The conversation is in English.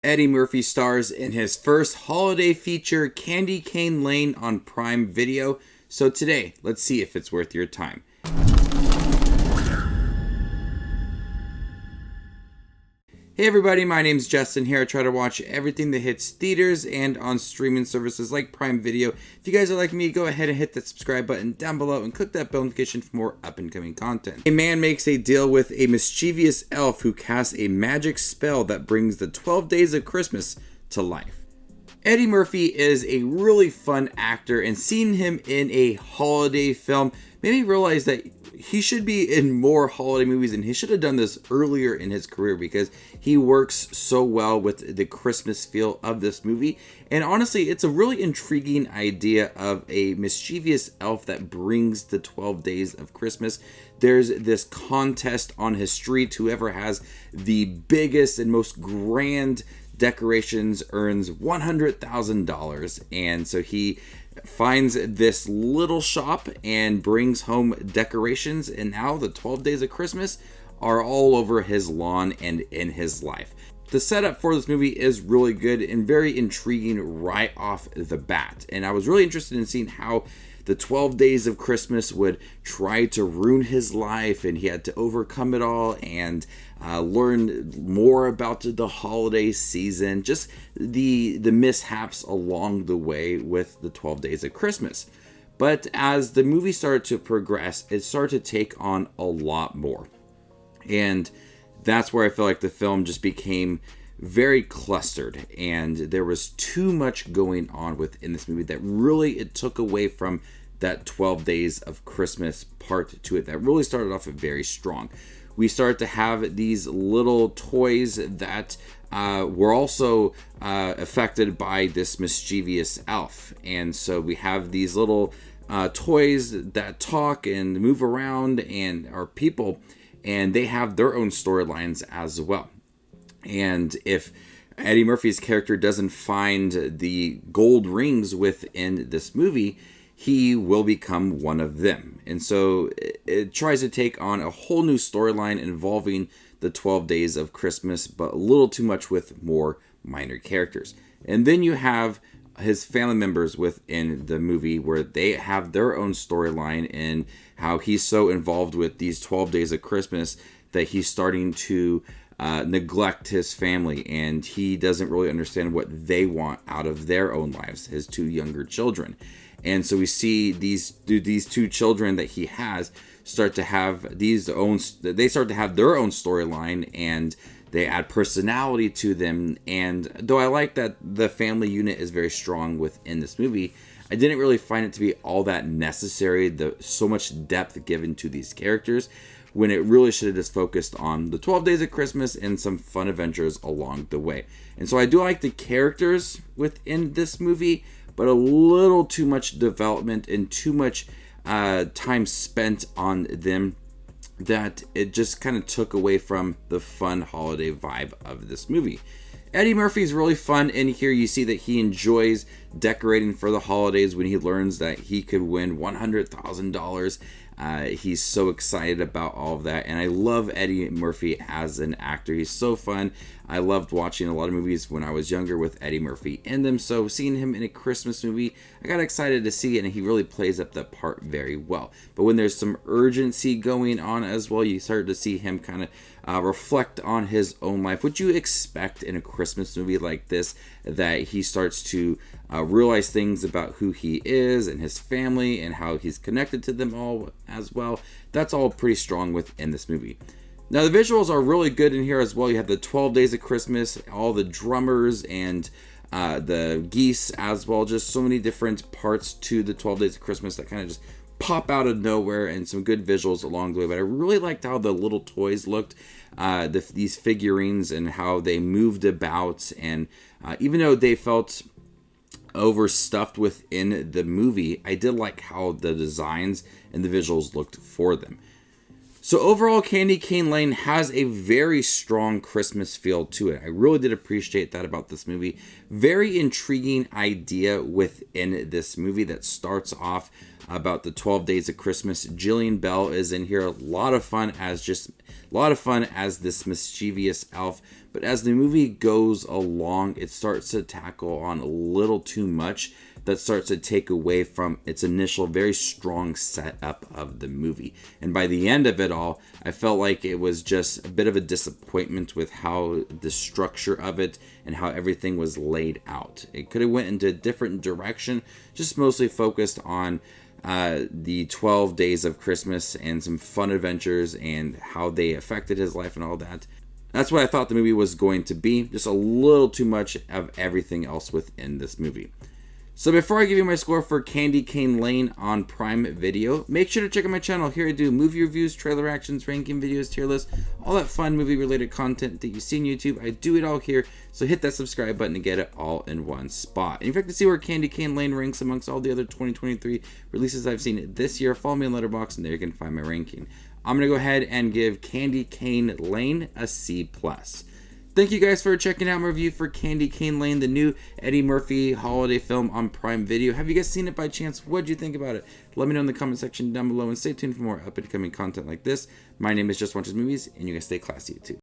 Eddie Murphy stars in his first holiday feature, Candy Cane Lane, on Prime Video. So today, let's see if it's worth your time. Hey everybody, my name's Justin here. I try to watch everything that hits theaters and on streaming services like Prime Video. If you guys are like me, go ahead and hit that subscribe button down below and click that bell notification for more up and coming content. A man makes a deal with a mischievous elf who casts a magic spell that brings the 12 days of Christmas to life. Eddie Murphy is a really fun actor, and seeing him in a holiday film made me realize that he should be in more holiday movies, and he should have done this earlier in his career because he works so well with the Christmas feel of this movie. And honestly, it's a really intriguing idea of a mischievous elf that brings the 12 days of Christmas. There's this contest on his street. Whoever has the biggest and most grand decorations earns $100,000. And so he finds this little shop and brings home decorations, and now the 12 days of Christmas are all over his lawn and in his life. The setup for this movie is really good and very intriguing right off the bat, and I was really interested in seeing how the 12 days of Christmas would try to ruin his life, and he had to overcome it all and learn more about the holiday season, just the mishaps along the way with the 12 days of Christmas. But as the movie started to progress, it started to take on a lot more. And that's where I feel like the film just became very clustered, and there was too much going on within this movie that really it took away from that 12 days of Christmas part to it that really started off very strong. We started to have these little toys that were also affected by this mischievous elf, and so we have these little toys that talk and move around and are people, and they have their own storylines as well. And if Eddie Murphy's character doesn't find the gold rings within this movie, he will become one of them. And so it tries to take on a whole new storyline involving the 12 days of Christmas, but a little too much with more minor characters. And then you have his family members within the movie where they have their own storyline and how he's so involved with these 12 days of Christmas that he's starting to neglect his family, and he doesn't really understand what they want out of their own lives, his two younger children. And so we see these two children that he has start to have they start to have their own storyline, and they add personality to them. And though I like that the family unit is very strong within this movie, I didn't really find it to be all that necessary, so much depth given to these characters, when it really should have just focused on the 12 days of Christmas and some fun adventures along the way. And so I do like the characters within this movie, but a little too much development and too much time spent on them that it just kind of took away from the fun holiday vibe of this movie. Eddie Murphy is really fun in here. You see that he enjoys decorating for the holidays when he learns that he could win $100,000. He's so excited about all of that, and I love Eddie Murphy as an actor. He's so fun. I loved watching a lot of movies when I was younger with Eddie Murphy in them, so seeing him in a Christmas movie, I got excited to see it, and he really plays up that part very well. But when there's some urgency going on as well, you start to see him kind of reflect on his own life. Would you expect in a Christmas movie like this that he starts to realize things about who he is and his family and how he's connected to them all as well? That's all pretty strong within this movie. Now the visuals are really good in here as well. You have the 12 days of Christmas, all the drummers and the geese as well. Just so many different parts to the 12 days of Christmas that kind of just pop out of nowhere, and some good visuals along the way. But I really liked how the little toys looked, these figurines, and how they moved about. And even though they felt overstuffed within the movie, I did like how the designs and the visuals looked for them. So overall, Candy Cane Lane has a very strong Christmas feel to it. I really did appreciate that about this movie. Very intriguing idea within this movie that starts off about the 12 days of Christmas. Jillian Bell is in here. A lot of fun as this mischievous elf, but as the movie goes along, it starts to tackle on a little too much that starts to take away from its initial very strong setup of the movie. And by the end of it all, I felt like it was just a bit of a disappointment with how the structure of it and how everything was laid out. It could have went into a different direction, just mostly focused on the 12 days of Christmas and some fun adventures and how they affected his life and all that. That's what I thought the movie was going to be, just a little too much of everything else within this movie. So before I give you my score for Candy Cane Lane on Prime Video, make sure to check out my channel. Here I do movie reviews, trailer reactions, ranking videos, tier lists, all that fun movie related content that you see on YouTube. I do it all here, so hit that subscribe button to get it all in one spot. And if you'd like to see where Candy Cane Lane ranks amongst all the other 2023 releases I've seen this year, follow me on Letterboxd and there you can find my ranking. I'm going to go ahead and give Candy Cane Lane a C+. Thank you guys for checking out my review for Candy Cane Lane, the new Eddie Murphy holiday film on Prime Video. Have you guys seen it by chance? What did you think about it? Let me know in the comment section down below and stay tuned for more up-and-coming content like this. My name is Just Watches Movies, and you guys stay classy too.